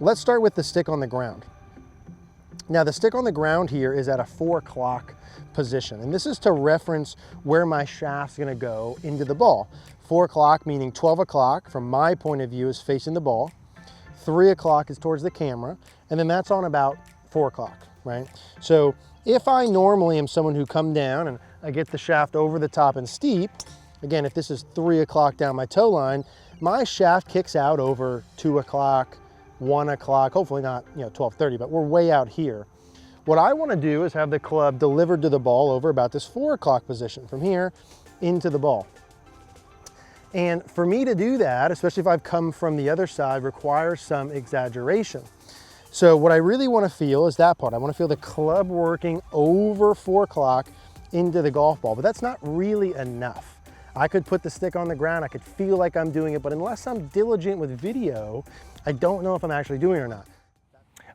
Let's start with the stick on the ground. Now the stick on the ground here is at a 4 o'clock position, and this is to reference where my shaft's gonna go into the ball. 4 o'clock meaning 12 o'clock from my point of view is facing the ball, 3 o'clock is towards the camera, and then that's on about 4 o'clock, right? So if I normally am someone who come down and I get the shaft over the top and steep, again, if this is 3 o'clock down my toe line, my shaft kicks out over 2 o'clock, 1 o'clock, hopefully not 12:30, but we're way out here. What I want to do is have the club delivered to the ball over about this 4 o'clock position from here into the ball. And for me to do that, especially if I've come from the other side, requires some exaggeration. So what I really want to feel is that part. I want to feel the club working over 4 o'clock into the golf ball, but that's not really enough. I could put the stick on the ground, I could feel like I'm doing it, but unless I'm diligent with video, I don't know if I'm actually doing it or not.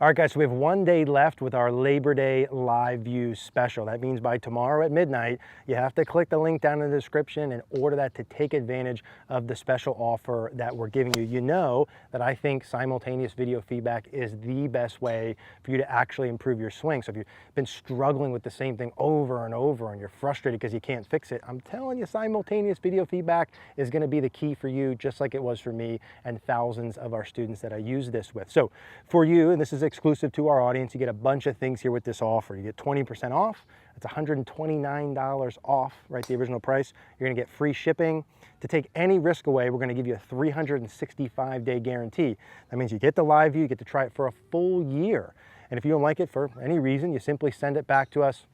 All right guys, so we have 1 day left with our Labor Day live view special. That means by tomorrow at midnight, you have to click the link down in the description and order that to take advantage of the special offer that we're giving you. You know that I think simultaneous video feedback is the best way for you to actually improve your swing. So if you've been struggling with the same thing over and over and you're frustrated because you can't fix it, I'm telling you, simultaneous video feedback is gonna be the key for you, just like it was for me and thousands of our students that I use this with. So for you, and this is exclusive to our audience, you get a bunch of things here with this offer. You get 20% off. That's $129 off, right? The original price. You're gonna get free shipping. To take any risk away, we're gonna give you a 365-day guarantee. That means you get the live view, you get to try it for a full year. And if you don't like it for any reason, you simply send it back to us.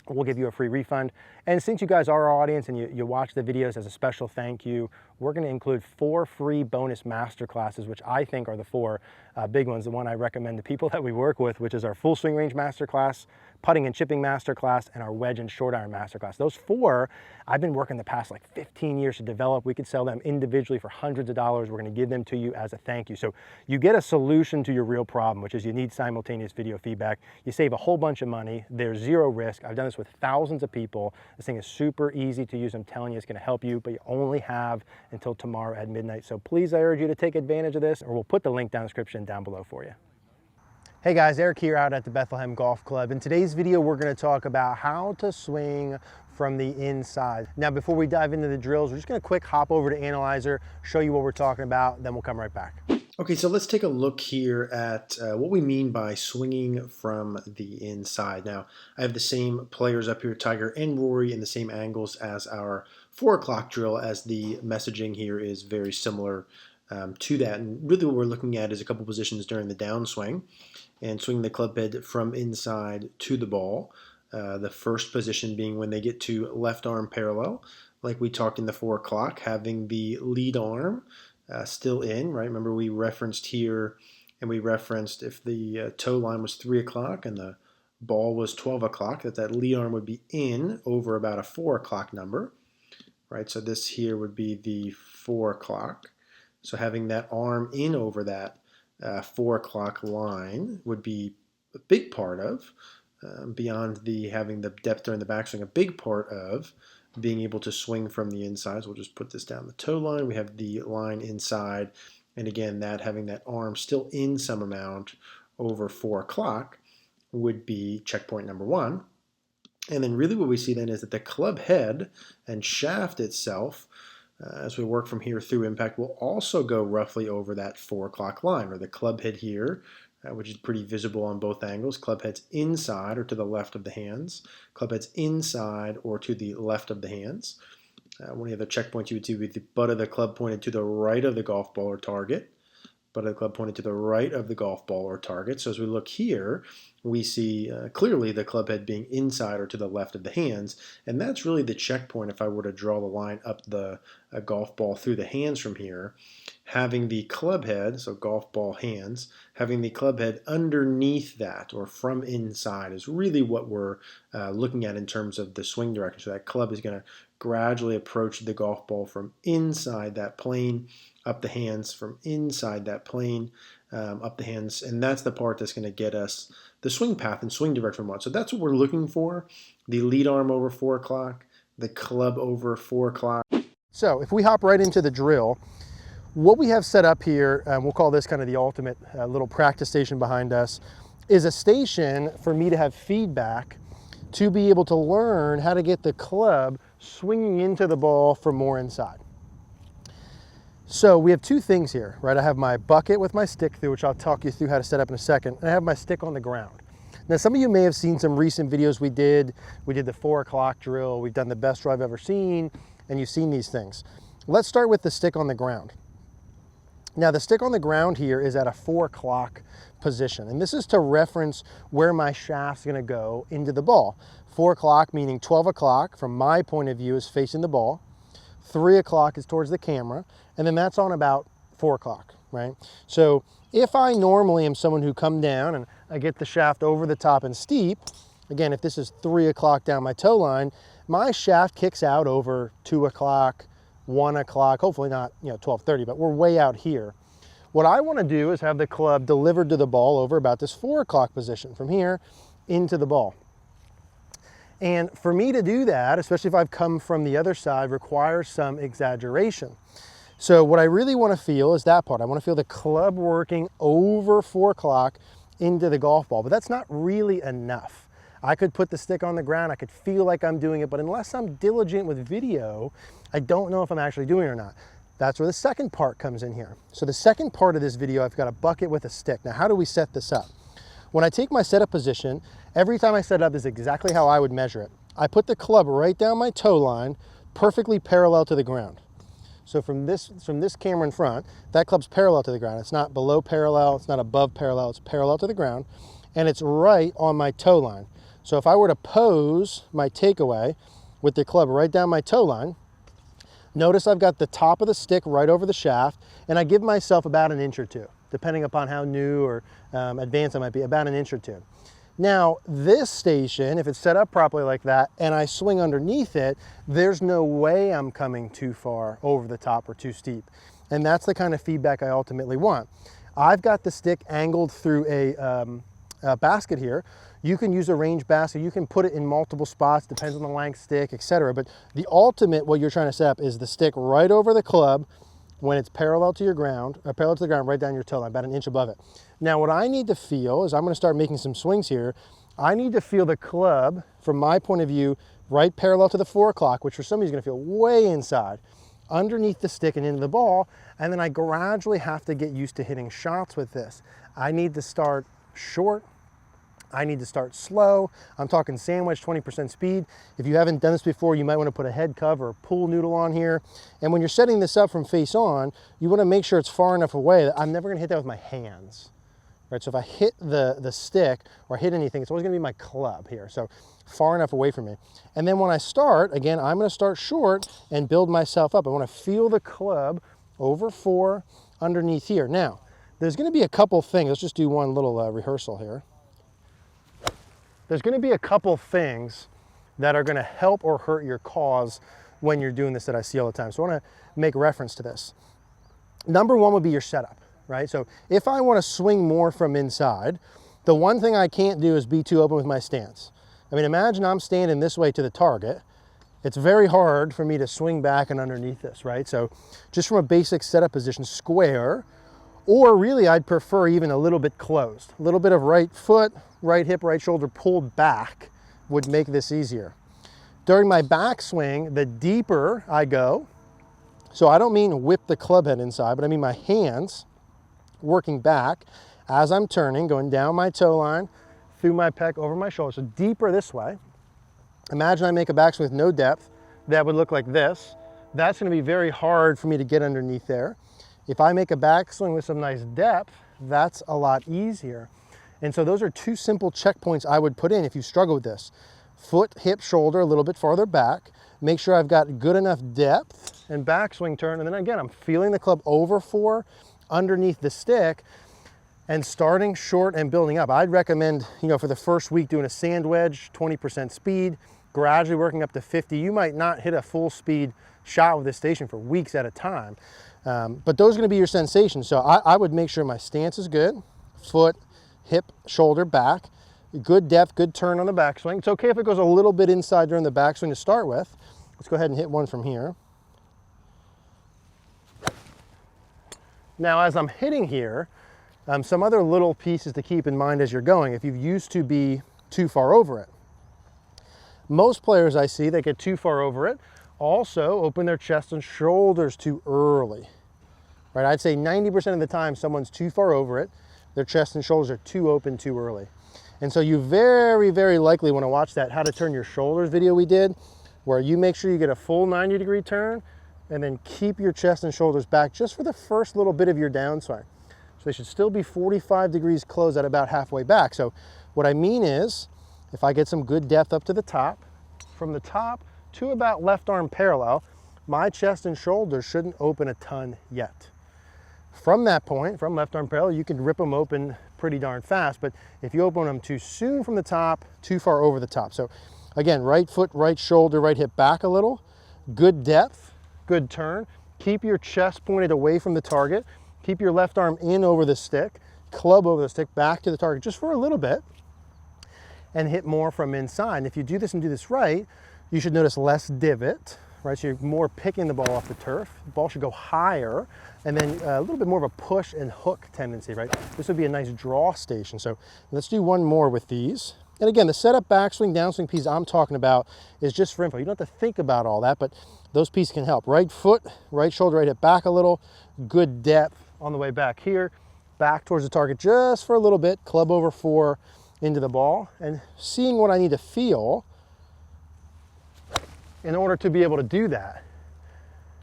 We'll give you a free refund. And since you guys are our audience and you watch the videos as a special thank you, we're gonna include 4 free bonus masterclasses, which I think are the 4 big ones. The one I recommend to people that we work with, which is our full swing range masterclass, putting and chipping masterclass, and our wedge and short iron masterclass. Those 4, I've been working the past like 15 years to develop. We could sell them individually for hundreds of dollars. We're gonna give them to you as a thank you. So you get a solution to your real problem, which is you need simultaneous video feedback. You save a whole bunch of money. There's 0 risk. I've done this with thousands of people. This thing is super easy to use. I'm telling you, it's gonna help you, but you only have until tomorrow at midnight. So please, I urge you to take advantage of this, or we'll put the link down in the description down below for you. Hey guys, Eric here out at the Bethlehem Golf Club. In today's video, we're gonna talk about how to swing from the inside. Now, before we dive into the drills, we're just gonna quick hop over to Analyzer, show you what we're talking about, then we'll come right back. Okay, so let's take a look here at what we mean by swinging from the inside. Now, I have the same players up here, Tiger and Rory, in the same angles as our 4 o'clock drill, as the messaging here is very similar to that. And really what we're looking at is a couple positions during the downswing and swing the club head from inside to the ball. The first position being when they get to left arm parallel, like we talked in the 4 o'clock, having the lead arm still in, right? Remember we referenced here, and we referenced if the toe line was 3 o'clock and the ball was 12 o'clock, that lead arm would be in over about a 4 o'clock number, right? So this here would be the 4 o'clock. So having that arm in over that 4 o'clock line would be a big part of, beyond having the depth during the backswing, a big part of being able to swing from the inside. So we'll just put this down the toe line. We have the line inside, and again, having that arm still in some amount over 4 o'clock would be checkpoint number 1. And then really what we see then is that the club head and shaft itself, as we work from here through impact, will also go roughly over that 4 o'clock line, or the club head here, which is pretty visible on both angles. Club head's inside or to the left of the hands. Club head's inside or to the left of the hands. One of the other checkpoints you would see with the butt of the club pointed to the right of the golf ball or target. Butt of the club pointed to the right of the golf ball or target. So as we look here, we see clearly the club head being inside or to the left of the hands. And that's really the checkpoint if I were to draw the line up the golf ball through the hands from here. Having the club head, so golf ball hands, having the club head underneath that or from inside is really what we're looking at in terms of the swing direction. So that club is going to gradually approach the golf ball from inside that plane, up the hands, from inside that plane, up the hands, and that's the part that's going to get us the swing path and swing direction we want. So that's what we're looking for, the lead arm over 4 o'clock, the club over 4 o'clock. So if we hop right into the drill, what we have set up here, we'll call this kind of the ultimate little practice station behind us, is a station for me to have feedback to be able to learn how to get the club swinging into the ball from more inside. So we have two things here, right? I have my bucket with my stick through, which I'll talk you through how to set up in a second, and I have my stick on the ground. Now, some of you may have seen some recent videos we did. We did the 4 o'clock drill. We've done the best drive I've ever seen, and you've seen these things. Let's start with the stick on the ground. Now, the stick on the ground here is at a 4 o'clock position, and this is to reference where my shaft's gonna go into the ball. 4 o'clock meaning 12 o'clock from my point of view is facing the ball. 3 o'clock is towards the camera, and then that's on about 4 o'clock, right? So if I normally am someone who come down and I get the shaft over the top and steep, again, if this is 3 o'clock down my toe line, my shaft kicks out over 2 o'clock, 1 o'clock, hopefully not 12:30, but we're way out here. What I want to do is have the club delivered to the ball over about this 4 o'clock position from here into the ball. And for me to do that, especially if I've come from the other side, requires some exaggeration. So what I really want to feel is that part. I want to feel the club working over 4 o'clock into the golf ball, but that's not really enough. I could put the stick on the ground, I could feel like I'm doing it, but unless I'm diligent with video, I don't know if I'm actually doing it or not. That's where the second part comes in here. So the second part of this video, I've got a bucket with a stick. Now, how do we set this up? When I take my setup position, every time I set it up is exactly how I would measure it. I put the club right down my toe line, perfectly parallel to the ground. So from this camera in front, that club's parallel to the ground. It's not below parallel, it's not above parallel, it's parallel to the ground, and it's right on my toe line. So if I were to pose my takeaway with the club right down my toe line, notice I've got the top of the stick right over the shaft, and I give myself about an inch or two, depending upon how new or advanced I might be, about an inch or two. Now, this station, if it's set up properly like that, and I swing underneath it, there's no way I'm coming too far over the top or too steep. And that's the kind of feedback I ultimately want. I've got the stick angled through a basket here. You can use a range basket, you can put it in multiple spots, depends on the length stick, etc. But the ultimate, what you're trying to set up is the stick right over the club when it's parallel to your ground, or parallel to the ground, right down your toe line, about an inch above it. Now, what I need to feel is I'm gonna start making some swings here. I need to feel the club, from my point of view, right parallel to the 4 o'clock, which for somebody is gonna feel way inside, underneath the stick and into the ball, and then I gradually have to get used to hitting shots with this. I need to start short, I need to start slow. I'm talking sandwich, 20% speed. If you haven't done this before, you might want to put a head cover or pool noodle on here. And when you're setting this up from face on, you want to make sure it's far enough away that I'm never going to hit that with my hands. Right? So if I hit the stick or hit anything, it's always going to be my club here. So far enough away from me. And then when I start, again, I'm going to start short and build myself up. I want to feel the club over 4 underneath here. Now, there's going to be a couple things. Let's just do one little rehearsal here. There's going to be a couple things that are going to help or hurt your cause when you're doing this that I see all the time. So I want to make reference to this. Number one would be your setup, right? So if I want to swing more from inside, the one thing I can't do is be too open with my stance. I mean, imagine I'm standing this way to the target. It's very hard for me to swing back and underneath this, right? So just from a basic setup position, square, or really I'd prefer even a little bit closed. A little bit of right foot, right hip, right shoulder pulled back would make this easier. During my backswing, the deeper I go, so I don't mean whip the club head inside, but I mean my hands working back as I'm turning, going down my toe line, through my pec, over my shoulder, so deeper this way. Imagine I make a backswing with no depth. That would look like this. That's going to be very hard for me to get underneath there. If I make a backswing with some nice depth, that's a lot easier. And so those are two simple checkpoints I would put in if you struggle with this. Foot, hip, shoulder, a little bit farther back. Make sure I've got good enough depth and backswing turn. And then again, I'm feeling the club over 4 underneath the stick and starting short and building up. I'd recommend, for the first week doing a sand wedge, 20% speed, gradually working up to 50. You might not hit a full speed shot with this station for weeks at a time. But those are going to be your sensations. So I would make sure my stance is good, foot, hip, shoulder, back, good depth, good turn on the backswing. It's okay if it goes a little bit inside during the backswing to start with. Let's go ahead and hit one from here. Now, as I'm hitting here, some other little pieces to keep in mind as you're going, if you used to be too far over it. Most players I see that get too far over it also open their chest and shoulders too early. Right? I'd say 90% of the time someone's too far over it, their chest and shoulders are too open too early. And so you very, very likely want to watch that how to turn your shoulders video we did, where you make sure you get a full 90-degree turn and then keep your chest and shoulders back just for the first little bit of your downswing. So they should still be 45 degrees closed at about halfway back. So what I mean is, if I get some good depth up to the top, from the top to about left arm parallel, my chest and shoulders shouldn't open a ton yet. From that point, from left arm parallel, you can rip them open pretty darn fast, but if you open them too soon from the top, too far over the top. So again, right foot, right shoulder, right hip back a little, good depth, good turn. Keep your chest pointed away from the target. Keep your left arm in over the stick, club over the stick, back to the target just for a little bit, and hit more from inside. And if you do this and do this right, you should notice less divot, right? So you're more picking the ball off the turf. The ball should go higher, and then a little bit more of a push and hook tendency, right? This would be a nice draw station. So let's do one more with these. And again, the setup, backswing, downswing piece I'm talking about is just for info. You don't have to think about all that, but those pieces can help. Right foot, right shoulder, right hip back a little, good depth on the way back here, back towards the target just for a little bit, club over 4 into the ball, and seeing what I need to feel in order to be able to do that.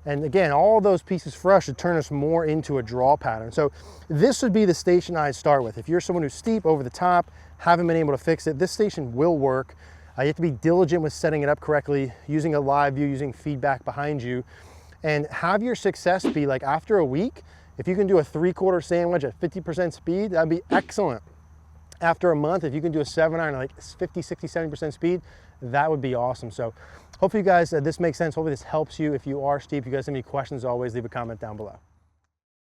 And again, all those pieces for us should turn us more into a draw pattern. So this would be the station I'd start with. If you're someone who's steep, over the top, haven't been able to fix it, this station will work. You have to be diligent with setting it up correctly, using a live view, using feedback behind you, and have your success be like after a week, if you can do a 3/4 sandwich at 50% speed, that'd be excellent. After a month, if you can do a 7-iron at like 50, 60, 70% speed, that would be awesome. So hopefully you guys, this makes sense. Hopefully this helps you. If you are steep, you guys have any questions, always leave a comment down below.